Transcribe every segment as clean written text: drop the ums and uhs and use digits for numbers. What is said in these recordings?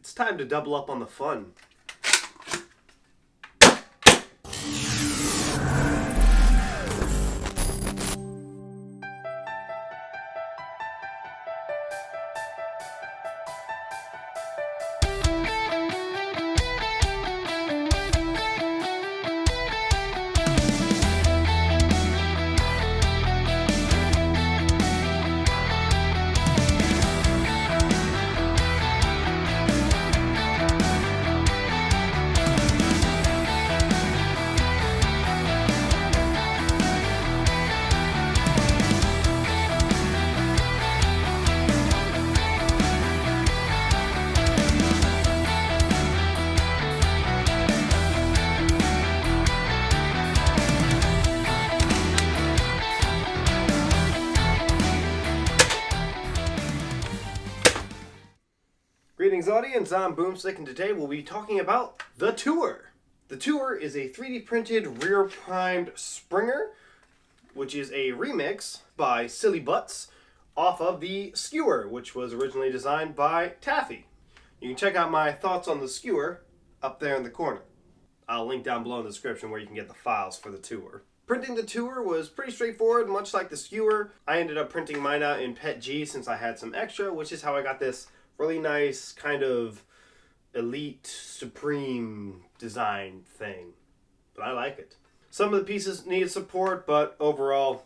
It's time to double up on the fun. Greetings audience, I'm Boomstick and today we'll be talking about the Tour. The Tour is a 3D printed rear primed Springer, which is a remix by Sillybutts off of the Skewer, which was originally designed by Taffy. You can check out my thoughts on the Skewer up there in the corner. I'll link down below in the description where you can get the files for the Tour. Printing the Tour was pretty straightforward, much like the Skewer. I ended up printing mine out in PET G since I had some extra, which is how I got this really nice kind of elite supreme design thing. But I like it. Some of the pieces needed support, but overall,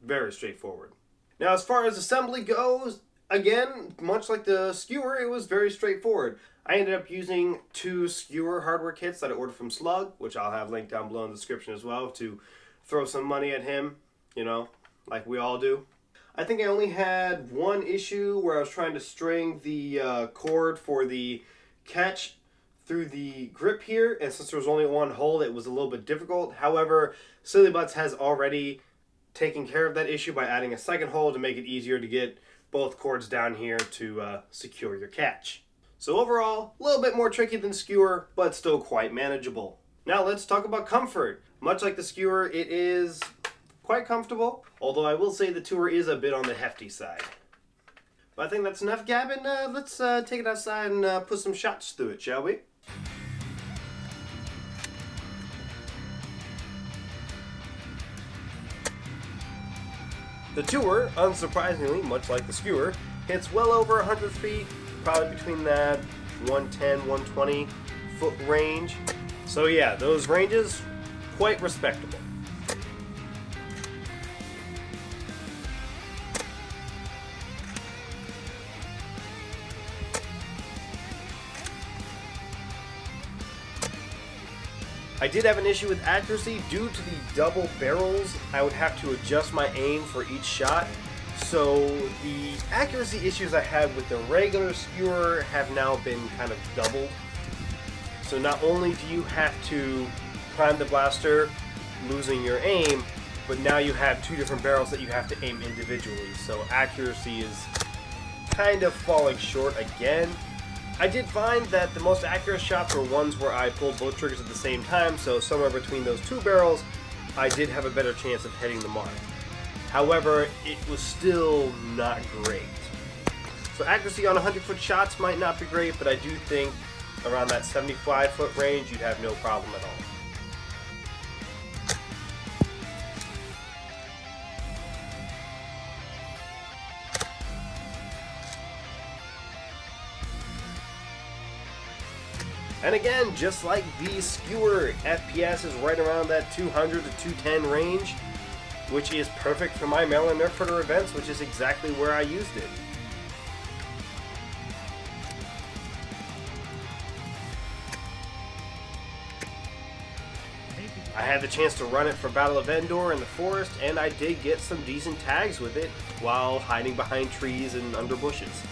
very straightforward. Now as far as assembly goes, again, much like the Skewer, it was very straightforward. I ended up using 2 Skewer hardware kits that I ordered from Slug, which I'll have linked down below in the description as well to throw some money at him, you know, like we all do. I think I only had one issue where I was trying to string the cord for the catch through the grip here, and since there was only one hole, it was a little bit difficult. However, Sillybutts has already taken care of that issue by adding a second hole to make it easier to get both cords down here to secure your catch. So overall, a little bit more tricky than Skewer, but still quite manageable. Now let's talk about comfort. Much like the Skewer, it is quite comfortable, although I will say the Tour is a bit on the hefty side. But I think that's enough gabbing. Let's take it outside and put some shots through it, shall we? The Tour, unsurprisingly, much like the Skewer, hits well over 100 feet, probably between that 110, 120 foot range. So yeah, those ranges, quite respectable. I did have an issue with accuracy due to the double barrels. I would have to adjust my aim for each shot. So the accuracy issues I had with the regular Skewer have now been kind of doubled. So not only do you have to prime the blaster, losing your aim, but now you have 2 different barrels that you have to aim individually. So accuracy is kind of falling short again. I did find that the most accurate shots were ones where I pulled both triggers at the same time, so somewhere between those 2 barrels, I did have a better chance of hitting the mark. However, it was still not great. So accuracy on 100-foot shots might not be great, but I do think around that 75-foot range, you'd have no problem at all. And again, just like the Skewer, FPS is right around that 200 to 210 range, which is perfect for my Maryland Nerf Herder events, which is exactly where I used it. I had the chance to run it for Battle of Endor in the forest, and I did get some decent tags with it while hiding behind trees and under bushes.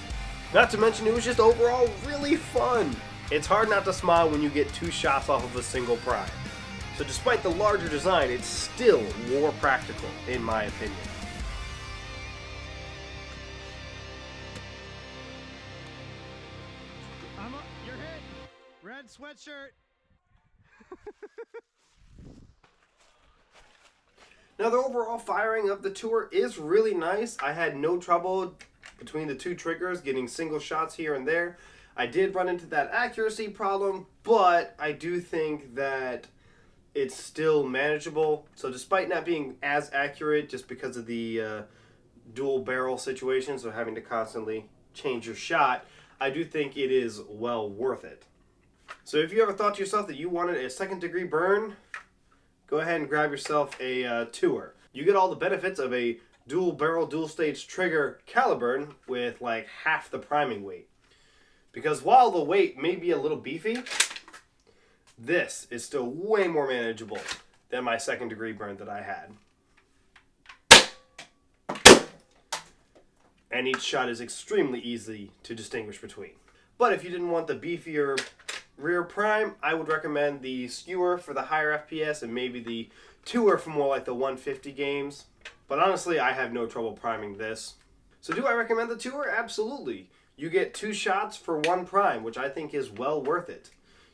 Not to mention, it was just overall really fun. It's hard not to smile when you get 2 shots off of a single prime. So despite the larger design, it's still more practical, in my opinion. You're hit! Red sweatshirt! Now the overall firing of the Tour is really nice. I had no trouble between the 2 triggers getting single shots here and there. I did run into that accuracy problem, but I do think that it's still manageable. So despite not being as accurate just because of the dual barrel situation, so having to constantly change your shot, I do think it is well worth it. So if you ever thought to yourself that you wanted a second degree burn, go ahead and grab yourself a tour. You get all the benefits of a dual barrel, dual stage trigger caliburn with like half the priming weight. Because while the weight may be a little beefy, this is still way more manageable than my second degree burn that I had. And each shot is extremely easy to distinguish between. But if you didn't want the beefier rear prime, I would recommend the skewer for the higher FPS and maybe the tour for more like the 150 games. But honestly, I have no trouble priming this. So do I recommend the tour? Absolutely. You get 2 shots for 1 prime, which I think is well worth it.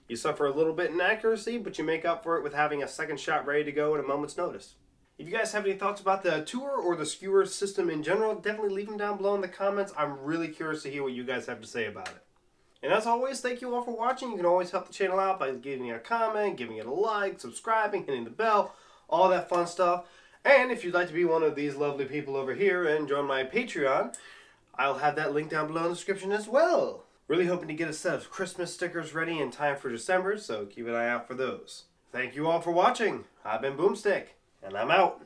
You suffer a little bit in accuracy, but you make up for it with having a second shot ready to go at a moment's notice. If you guys have any thoughts about the tour or the skewer system in general, definitely leave them down below in the comments. I'm really curious to hear what you guys have to say about it. And as always, thank you all for watching. You can always help the channel out by giving it a comment, giving it a like, subscribing, hitting the bell, all that fun stuff. And if you'd like to be one of these lovely people over here and join my Patreon, I'll have that link down below in the description as well. Really hoping to get a set of Christmas stickers ready in time for December, so keep an eye out for those. Thank you all for watching. I've been Boomstick, and I'm out.